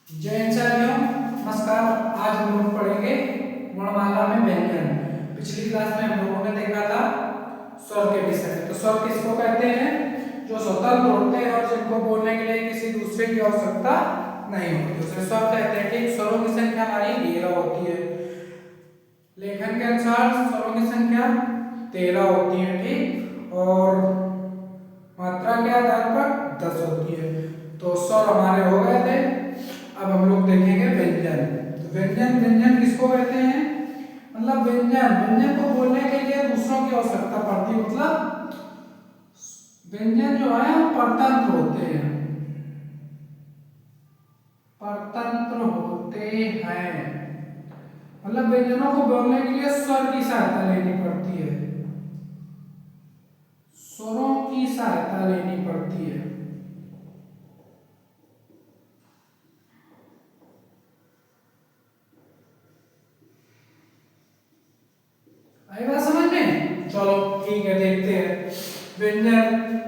जय साथियों, नमस्कार। आज हम लोग पढ़ेंगे वर्णमाला में व्यंजन। पिछली क्लास में हम लोगों ने देखा था स्वर के विषय में। तो स्वर किसको कहते हैं? जो स्वतंत्र होते हैं और जिनको बोलने के लिए किसी दूसरे की आवश्यकता नहीं होती, उसे स्वर कहते हैं। ठीक, स्वरों की संख्या हमारी 13 होती है। लेखन के अनुसार स्वरों की संख्या 13 होती है। ठीक, और मात्रा के आधार पर 10 होती है। तो स्वर हमारे हो गए थे। अब हम लोग देखेंगे व्यंजन। तो व्यंजन किसको कहते हैं? मतलब व्यंजन को बोलने के लिए दूसरों की आवश्यकता पड़ती है। मतलब व्यंजन जो है परतंत्र होते हैं, मतलब व्यंजनों को बोलने के लिए स्वर की सहायता लेनी पड़ती है, स्वरों की सहायता लेनी पड़ती है। आई बात समझ में? चलो ठीक है, देखते हैं व्यंजन।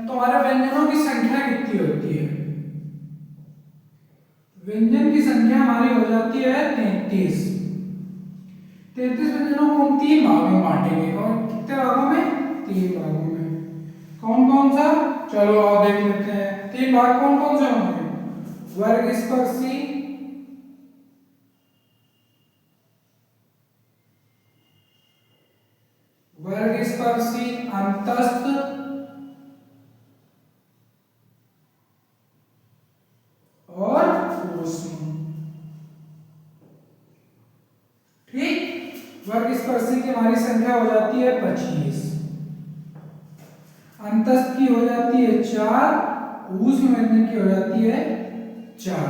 तुम्हारे व्यंजनों की संख्या कितनी होती है? व्यंजन की संख्या हमारी हो जाती है 33। 33 व्यंजनों को हम 3 भागों में बांटेंगे। कौन कितने भागों में? 3 भागों में। कौन कौन सा? चलो आओ देख लेते हैं। 3 भाग कौन कौन से होंगे? वर्ग स्पर्शी, अंतस्थ और ऊष्म। ठीक, वर्ग स्पर्शी की हमारी संख्या हो जाती है 25, अंतस्थ की हो जाती है 4, ऊष्म व्यंजन की हो जाती है 4।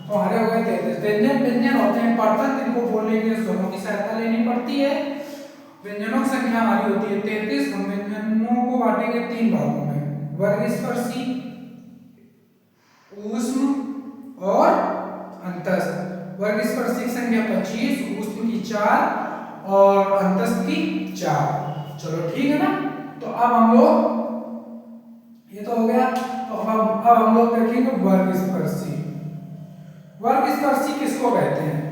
तो हमारे हो गए 33। व्यंजन होते हैं परतंत्र, इनको बोलने के लिए स्वरों की सहायता लेनी पड़ती है। व्यंजनों की संख्या हमारी होती है 33। हम व्यंजनों को बांटेंगे 3 भागों में, वर्ग स्पर्शी, ऊष्म और अंतस्थ। वर्ग स्पर्शी की संख्या 25, ऊष्म की 4 और अंतस्थ की 4। चलो ठीक है ना। तो अब हम लोग, ये तो हो गया। तो अब हम लोग देखेंगे वर्ग स्पर्शी। वर्ग स्पर्शी किसको कहते हैं?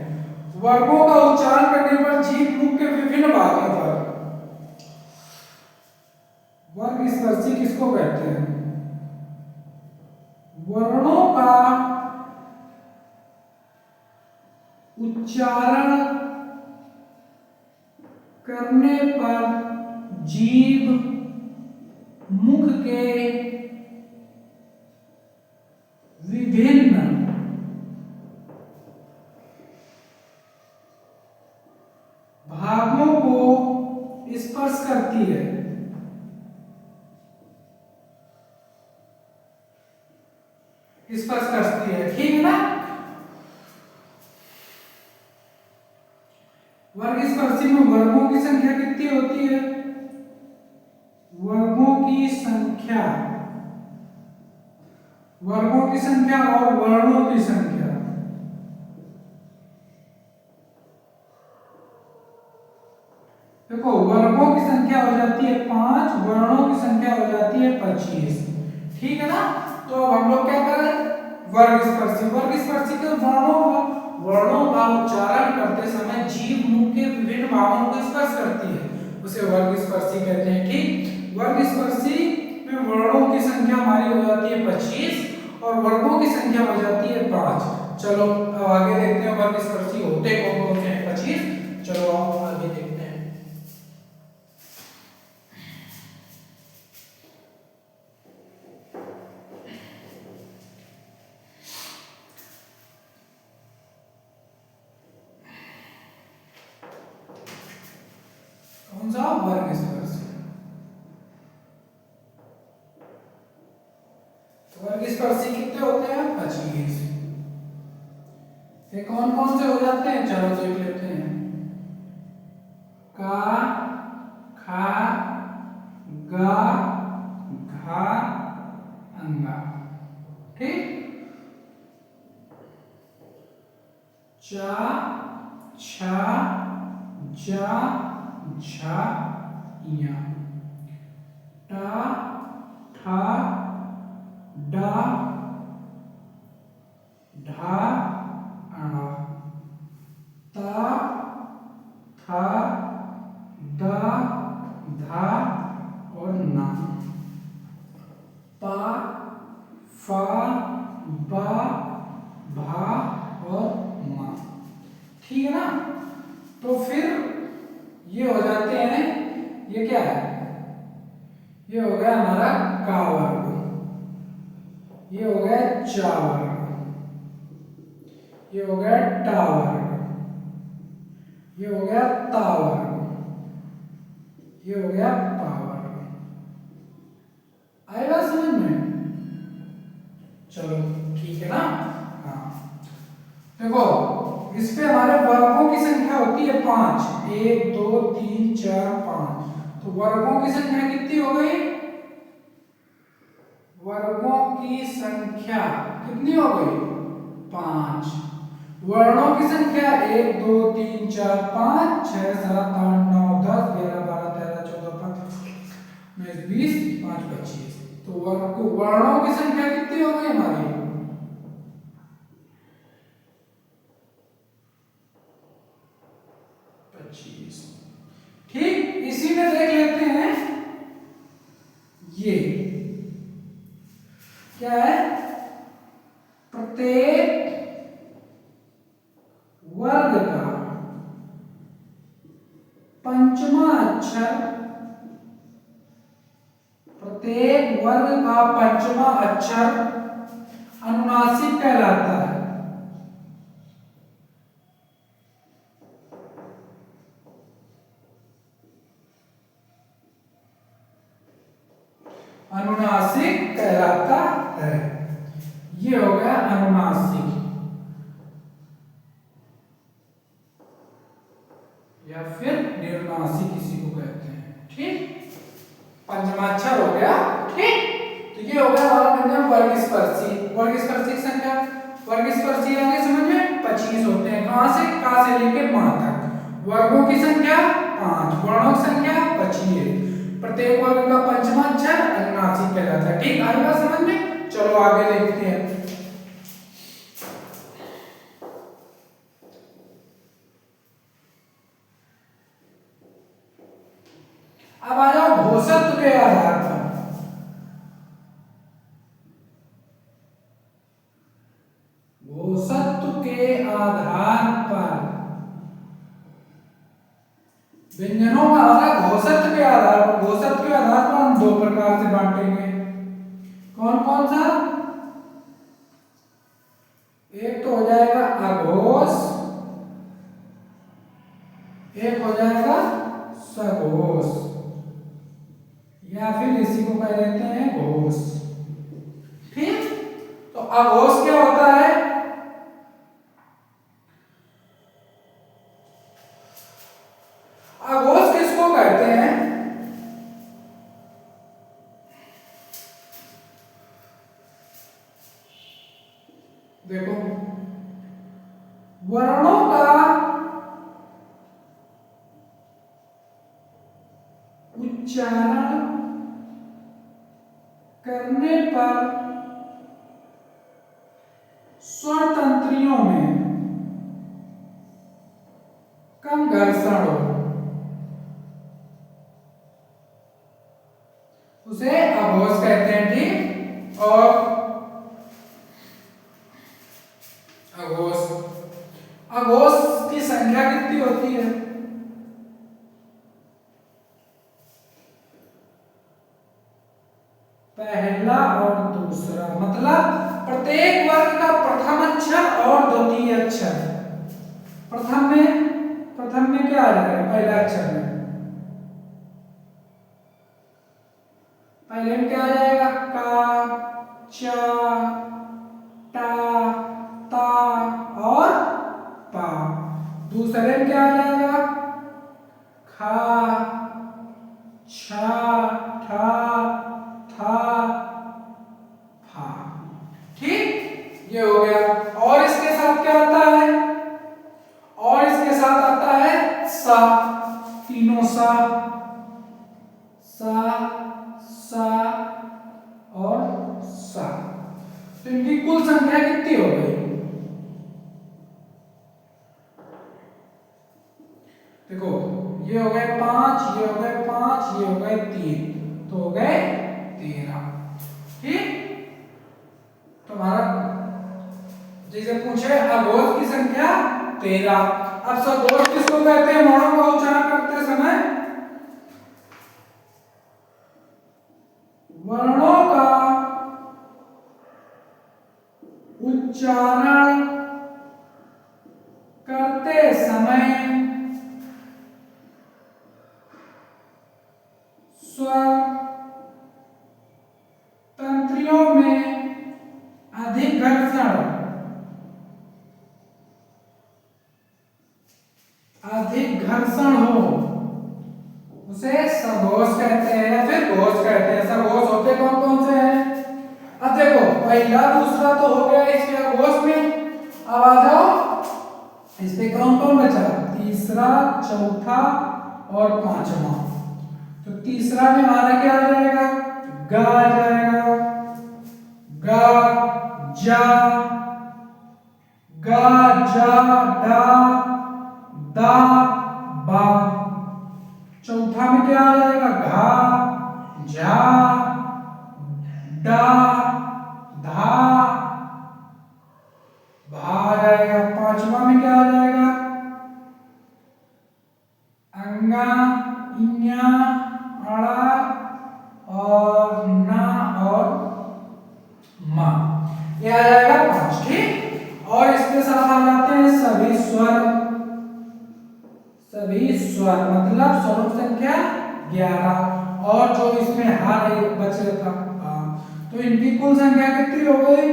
वर्गों का उच्चारण करने पर जीभ मुख के विभिन्न भागों पर। वर्ग स्पर्शी किसको कहते हैं? वर्णों का उच्चारण करने पर जीभ मुख के विभिन्न भागों को स्पर्श करती है। स्पर्श करती है, ठीक है ना। वर्ग स्पर्शी में वर्गों की संख्या कितनी होती है? वर्गों की संख्या और वर्णों की संख्या। देखो, वर्गों की संख्या हो जाती है 5, वर्णों की संख्या हो जाती है 25। ठीक है ना। तो अब हम लोग क्या करें? वर्ग स्पर्शी के वर्णों का उच्चारण करते समय जीभ मुख के विभिन्न भागों को स्पर्श करती है, उसे वर्ग स्पर्शी कहते हैं। ठीक, वर्ग स्पर्शी में वर्णों की संख्या हमारी हो जाती है 25 और वर्गों की संख्या हो जाती है 5। चलो अब आगे देखते हैं वर्ग स्पर्शी होते कौन कौन से हैं। 25। चलो आओ आगे देखते हैं। कौन सा? वर्ग स्पर्शी। वर्ग स्पर्शी कितने होते हैं? 25। ये कौन कौन से हो जाते हैं? चलो देख लेते हैं। का, खा, गा, घा, अंगा। ठीक, चा, छा, जा, झा, या, टा, ठा, डा, ढा, ठीक है ना। तो फिर ये हो जाते हैं, ये क्या है, ये हो गया हमारा का वर्ग, ये हो गया चा वर्ग, ये हो गया टा वर्ग, ये हो गया ता वर्ग, ये हो गया पा वर्ग। आएगा समझ में? चलो ठीक है ना। हाँ देखो, इस पे हमारे वर्गों की संख्या होती है 5, 1 2 3 4 5। तो वर्गों की संख्या कितनी हो गई? वर्गों की संख्या कितनी हो गई? 5। वर्णों की संख्या 1 2 3 4 5 6 7 8 9 10 11 12 13 14 15 20 5 25। तो वर्णों की संख्या कितनी हो गई हमारी? 25। ठीक, इसी में देख लेते हैं, ये क्या है? प्रत्येक वर्ग का पंचमा अक्षर, प्रत्येक वर्ग का पंचमा अक्षर अनुनासिक कहलाता है। अनुनासिक कहलाता है, ये हो गया अनुनासिक या फिर निर्नासिक किसी को कहते हैं। ठीक, पंचमाक्षर हो गया। ठीक, तो ये हो गया हमारा व्यंजन वर्गस्पर्शी। वर्गस्पर्शी की संख्या, वर्गस्पर्शी आगे समझ में 25 होते हैं। कहां से? का से लेके मा तक। वर्गों की संख्या 5, वर्णों की संख्या 25। प्रत्येक वर्ग का पंचमा अक्षर अनुनासिक कहलाता है। ठीक, आई बात समझ में? चलो आगे देखते हैं। अब आ जाओ घोषत्व के आधार पर। घोषत्व के आधार पर व्यंजनों का हमारा घोषत्व के आधार पर, घोषत्व के आधार पर हम 2 प्रकार से बांटेंगे। कौन कौन सा? एक तो हो जाएगा अघोष, एक हो जाएगा सघोष, या फिर इसी को कह देते हैं घोष। ठीक, तो अघोष क्या होता है? अघोष किसको कहते हैं? देखो, वर्णों का उच्चारण करने पर स्वर तंत्रियों में कम घर्षण हो, उसे अघोष कहते हैं। ठीक, और अघोष, अघोष की संख्या कितनी होती है? पहला और दूसरा, मतलब प्रत्येक वर्ग का प्रथम अक्षर और द्वितीय अक्षर। प्रथम में क्या आ जाएगा? पहला अक्षर में पहले में क्या आ जाएगा? का, चा, टा, ता और पा। दूसरे में क्या आ जाएगा? खा, छा, ठा, था, फा। ठीक, ये हो गया। और इसके साथ क्या आता है? और इसके साथ आता है सा, तीनों सा, सा, सा और सा। तो इनकी कुल संख्या कितनी हो गई? देखो, ये हो गए 5, ये हो गए 5, ये हो गए 3, तो हो गए 13। ठीक, तुम्हारा जैसे पूछे अघोष की संख्या 13। अब सघोष किसको कहते हैं वर्णों का उच्चारण करते समय? वर्णों का उच्चारण करते समय स्वर तंत्रियों में अधिक घर्षण हो उसे सघोष कहते हैं या फिर घोष कहते हैं। सघोष होते कौन कौन से हैं? अब देखो पहला दूसरा तो हो गया इसके घोष में, अब आ जाओ इस पे कौन कौन बचा? तीसरा, चौथा और पांचवा। तो तीसरा में हमारा क्या आ जाएगा? ग आ जाएगा, ग, जा, ग, जा, डा, दा, बा। चौथा में क्या आ जाएगा? घा, झा, डा, धा, भा आ जाएगा। पांचवा में क्या आ जाएगा? अंगा, इन्या, अड़ा और ना और मा। ये आ जाएगा 5। ठीक, और इसके साथ आ जाते हैं सभी स्वर। सभी स्वर मतलब स्वरूप संख्या 11 और जो इसमें हार एक बचे था। तो इनकी कुल संख्या कितनी हो गई?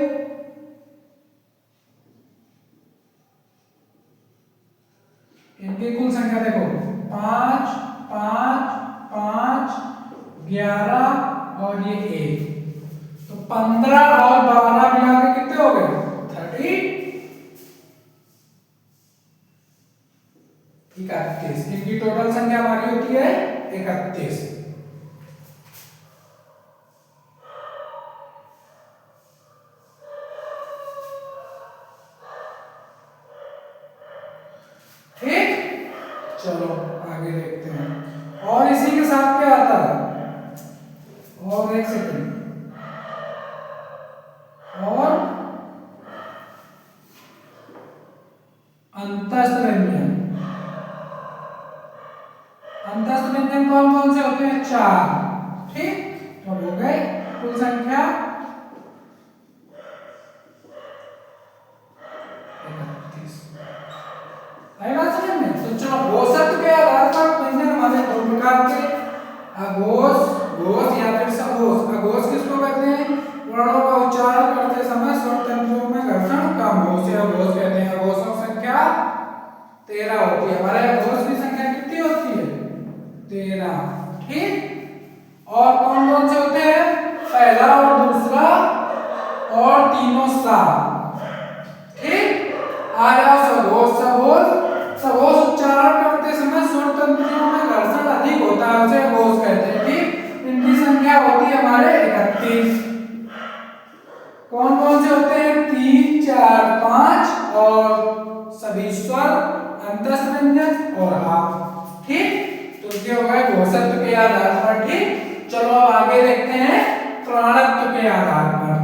इनकी कुल संख्या देखो 5 5 5 11 और ये 1, तो 15 और 12 मिला के कितने हो गए? 31। इनकी टोटल संख्या हमारी होती है 31। ठीक, चलो आगे देखते हैं। और इसी के साथ क्या आता है? और एक सेकंड, और अंतस्थ व्यंजन। अंतस्थ व्यंजन कौन कौन से होते हैं? 4। ठीक, तो हो गए कुल संख्या 31। आई बात समझ में? तो चलो घोषत्व के आधार पर व्यंजन हमारे 2 प्रकार के, अघोष, घोष या फिर सघोष। अघोष किसको कहते हैं? वर्णों का उच्चारण करते समय स्वर तंत्रियों में घर्षण कम हो उसे अघोष कहते हैं। अघोषों की संख्या 13 होती है। हमारे अघोष की संख्या कितनी होती है? 13। ठीक, और कौन कौन से होते हैं? पहला और दूसरा और तीनों साथ। ठीक, आ जाओ सघोष। सघोष उच्चारण करते समय स्वर तंत्रियों में घर्षण अधिक होता है उसे अघोष कहते हैं। ठीक, इनकी संख्या होती है हमारे 31। कौन कौन से होते हैं? 3 4 5 और सभी स्वर, अंतस्थ व्यंजन और हा। ठीक, तो ये हो गए घोषत्व के आधार पर। ठीक, चलो अब आगे देखते हैं प्राणत्व के आधार पर।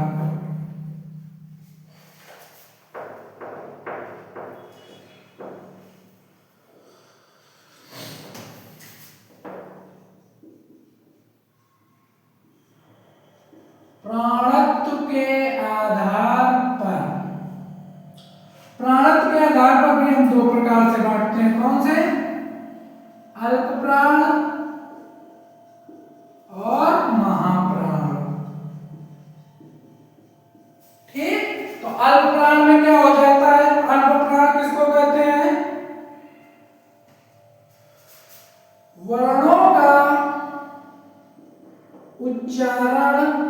प्राणत्व के आधार पर, प्राणत्व के आधार पर भी हम 2 प्रकार से बांटते हैं। कौन से? अल्प प्राण और महाप्राण। ठीक, तो अल्प प्राण में क्या हो जाता है? अल्प प्राण किसको कहते हैं? वर्णों का उच्चारण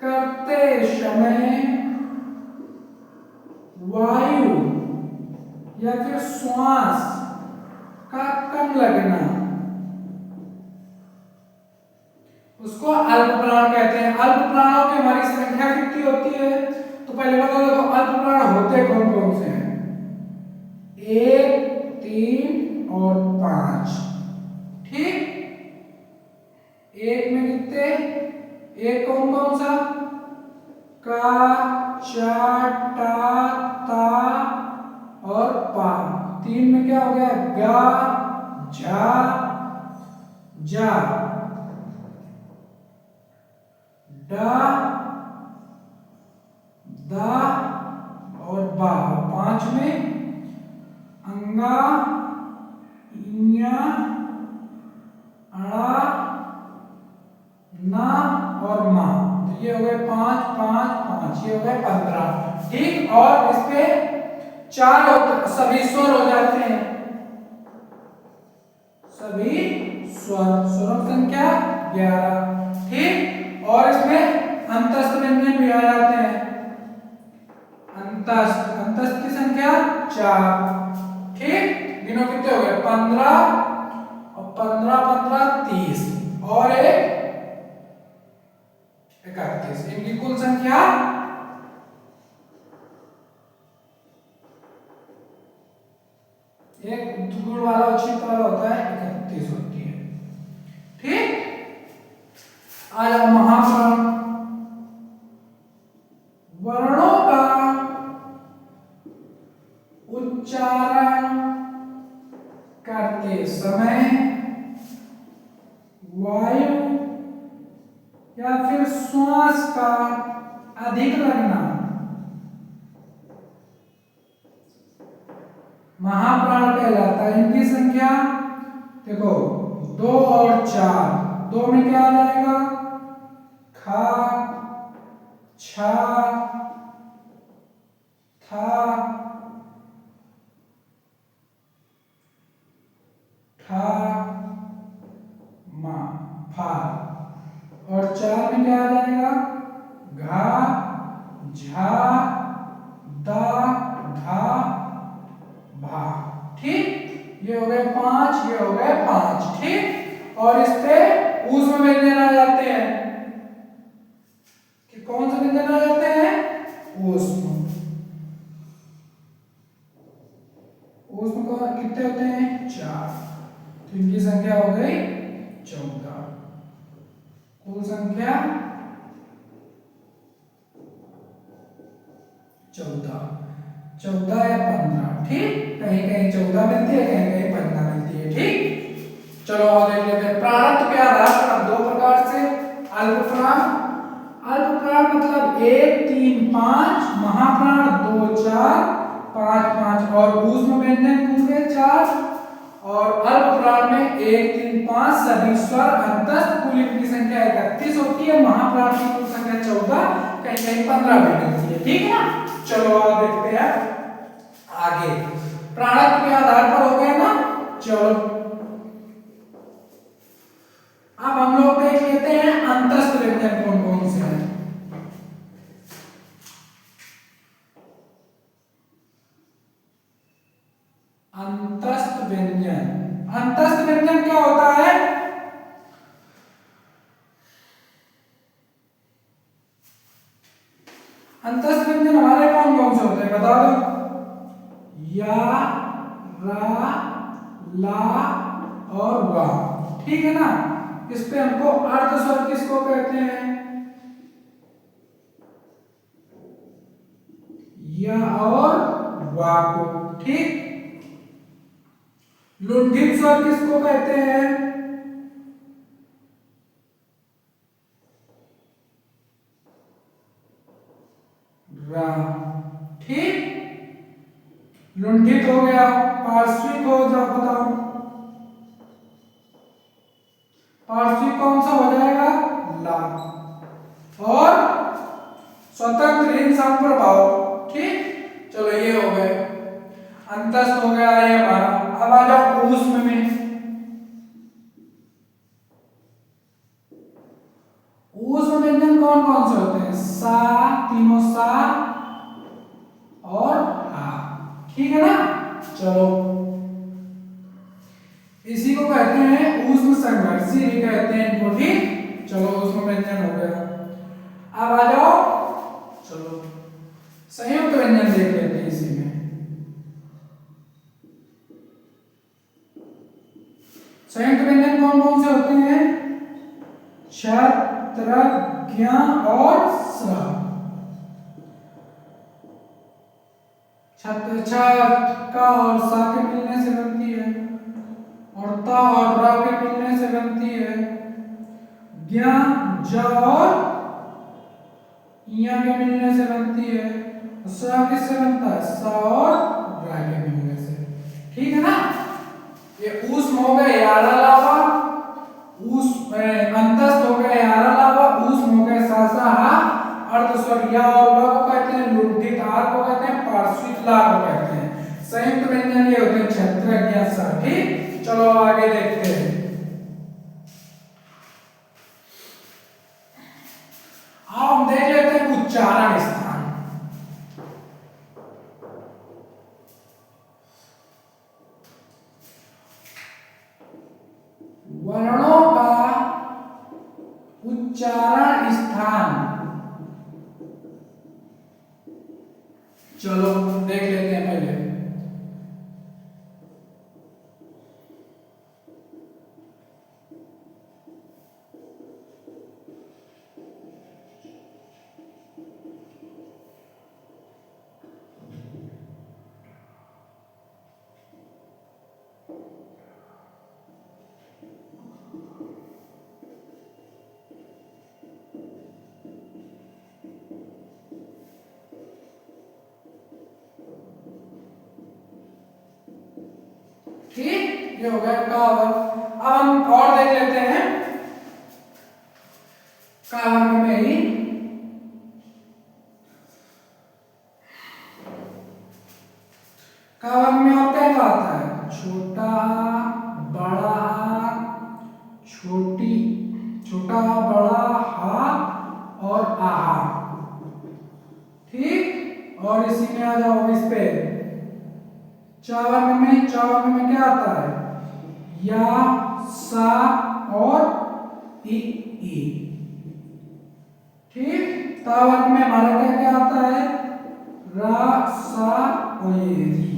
करते समय वायु या फिर श्वास का कम लगना उसको अल्प प्राण कहते हैं। अल्प प्राणों की हमारी संख्या कितनी होती है? तो पहले बता दो अल्प प्राण होते कौन कौन से हैं? 1 3 और 5। ठीक, 1 में कितने? एक कौन कौन सा? का, चा, टा, ता, और पा। 3 में क्या हो गया, गा, झा, जा, डा, दा और बा। 5 में अंगा, इया, अड़ा, ना और मा। तो ये हो गए 5 5 5, ये हो गए 15। ठीक, और इस पे 4 सभी स्वर हो जाते हैं, सभी स्वर, स्वरों की संख्या 11। ठीक, और इसमें अंतस्थ व्यंजन भी आ जाते हैं। अंतस्थ की संख्या 4। ठीक, गिनो कितने हो गए, 15 और 15 15 30 और एक 31। इनकी कुल संख्या एक गुण वाला और छिपा वाला होता है, 31 होती है। ठीक, आ जाओ महाप्राण। वर्णों का उच्चारण करते समय वायु या फिर श्वास का अधिक लगना महाप्राण कहलाता है। इनकी संख्या देखो 2 और 4। 2 में क्या आ जाएगा, खा, छा, था, ठा, मा, फा। और 4 में क्या आ जाएगा, घा, झा, दा, धा, भा। ठीक, ये हो गए 5, ये हो गए 5। ठीक, और इस पे ऊष्म व्यंजन आ जाते हैं कि कौन से व्यंजन आ जाते हैं, ऊष्म। ऊष्म को कितने होते हैं, 4। तो इनकी संख्या हो गई 14। कुल संख्या 14 14 या 15। ठीक, कहीं कहीं 14 मिलती है, कहीं कहीं 15 मिलती है। ठीक, चलो और देख लेते हैं। प्राणत्व के आधार पर अब 2 प्रकार से अल्पप्राण। अल्पप्राण मतलब 1 3 5, महाप्राण 2 4 5 5 और ऊष्म व्यंजन पूरे 4। और अल्पप्राण में 1 3 5 सभी स्वर अंतस्थ। कुल इनकी संख्या 31 होती है। महाप्राण की कुल संख्या 14, कहीं कहीं 15 भी मिलती है। ठीक है ना, चलो और देखते हैं आगे। प्राणत्व के आधार पर हो गए ना, चलो अब हम लोग देख लेते हैं अंतस्थ व्यंजन कौन कौन से हैं। अंतस्थ व्यंजन, अंतस्थ व्यंजन क्या होता है, अंतस्थ व्यंजन हमारे कौन कौन से होते हैं बता दो। या, रा, ला और वा। ठीक है ना, इस पे हमको अर्ध स्वर किसको कहते हैं, या और वा को। ठीक, लुंठित स्वर किसको कहते हैं, रा। ठीक, लुंठित हो गया। पार्श्विक हो जाओ, बताओ पार्श्विक कौन सा हो जाएगा, ला। और स्वतंत्र ऋण संप्रभाव। ठीक, चलो ये हो गए, अंतस्थ हो गया ये हमारा। अब आ जाओ ऊष्म में। ऊष्म व्यंजन कौन कौन से होते हैं, सा, तीनों सा और हा। ठीक है ना, चलो इसी को कहते हैं ऊष्म संघर्षी भी कहते हैं इनको। ठीक, चलो ऊष्म व्यंजन हो गया। अब आ जाओ, चलो संयुक्त व्यंजन देख लेते हैं इसी में। संयुक्त व्यंजन कौन कौन से होते हैं, छ, त्र, ज्ञ और स। छत छ का और सा के मिलने से बनती है, और ता और रा के मिलने से बनती है, ज्ञा ज और इया के मिलने से बनती है, सा किससे बनता है, सा और रा के मिलने से। ठीक है ना। ये ऊष्म हो गए यारा लावा, ऊष्म अंतस्थ हो गए यारा लावा, ऊष्म हो गए सासा हा, अर्धस्वर या और वा को कहते हैं, लुंठित आर को कहते हैं, पार्श्विक ला को कहते हैं। संयुक्त व्यंजन ये होते हैं छत्रज्ञ या सा। ठीक, चलो आगे देखते हैं। अब हम देख लेते हैं उच्चारण स्थान। वर्णों का उच्चारण स्थान, चलो देख लेते हैं पहले। ठीक, ये हो गया कावर। अब हम और देख लेते हैं कावर में ही। कावर में और क्या क्या आता है, छोटा बड़ा, छोटी छोटा बड़ा हा और आहा। ठीक, और इसी में आ जाओ इस पे चावर्ण में। चावर्ण में क्या आता है, या सा और ई। ठीक, तावर्ण में हमारा क्या क्या आता है, रा सा और ये री।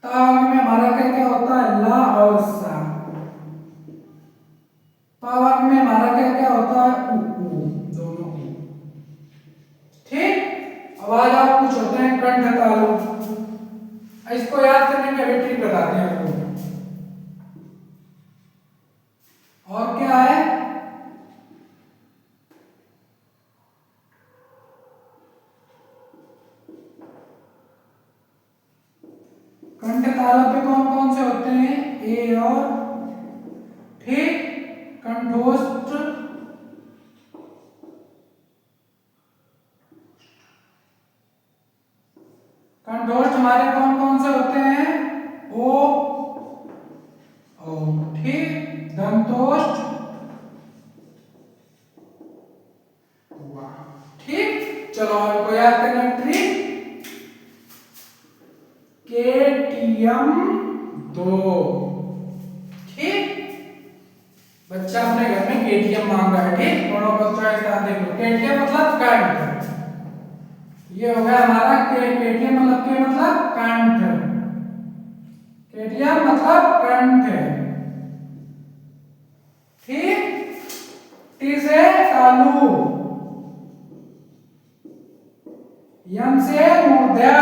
तावर्ण में हमारा क्या क्या होता है, ला और सा। पावर्ण में हमारा क्या क्या होता है, उ दोनों उ। ठीक, अब आज आप कुछ होते हैं कंठ तालु। इसको याद करने के अभी ट्रिक बताते हैं आपको। और क्या है, कंठ तालु पे कौन कौन से होते हैं, ए और। ठीक, कंठोष्ठ, कंठोष्ठ हमारे कौन कौन से होते हैं, ओ ओ। ठीक, दंतोष्ठ, ठीक। चलो आपको याद करना ट्रिक, केटीएम 2। ठीक, बच्चा अपने घर में केटीएम मांग रहा है। ठीक, दोनों बच्चों के साथ देख लो। केटीएम मतलब कंठ, ये हो गया हमारा केटीएम मतलब के मतलब कंठ, केटीएम मतलब कंठ। ठीक, टी से तालु, यम से मूर्धा,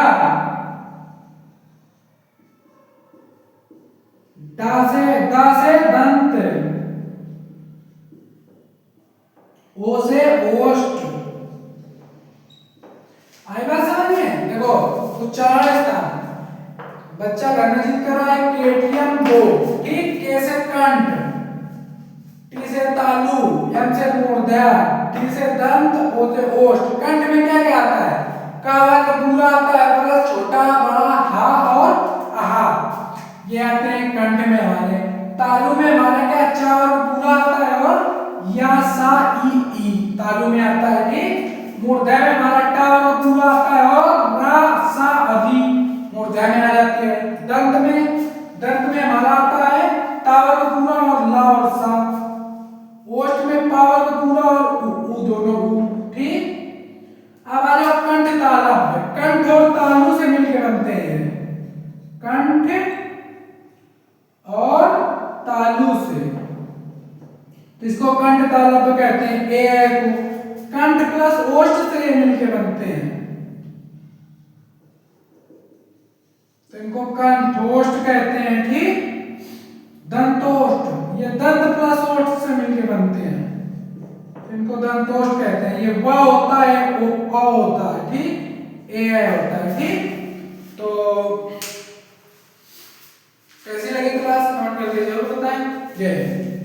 दा से दंत, ओ से ओष्ठ। आई बात समझ में। देखो उच्चारण स्थान, बच्चा घर में जिद कर रहा है केटीएम 2। ठीक, के से कंठ, टी से तालु, एम से मूर्धा, टी से दंत, ओ से ओष्ठ। कंठ में क्या क्या आता है, कावा का पूरा आता है, प्लस छोटा बड़ा हा और आहा, ये आते हैं कंठ में हमारे। तालु में हमारा क्या, चा और पूरा आता है और या सा ई तालु में आता है। ठीक, मूर्धा में हमारा टा और पूरा आता है और रा सा अधि मूर्धा में आ जाती है। दंत में हमारा आता है तावर पूरा और ला और सा। ओष्ठ में पावर पूरा और उ दोनों उ। ठीक, अब आ जाओ कंठ तालव्य। कंठ और तालु से मिलकर बनते हैं, कंठ और तालु से, तो इसको कंठ तालव्य कहते हैं। ए को कंठ प्लस ओष्ठ से ये मिलकर बनते हैं। ओष्ठ कहते हैं, ठीक। दंतोष्ठ, ये दंत प्लस ओष्ठ से मिलके बनते हैं, इनको दंतोष्ठ कहते हैं। ये व होता है, ओ अ होता है, ठीक, ए आई होता है, ठीक। तो कैसी लगी क्लास, कमेंट करके जरूर बताएं। जय हिंद।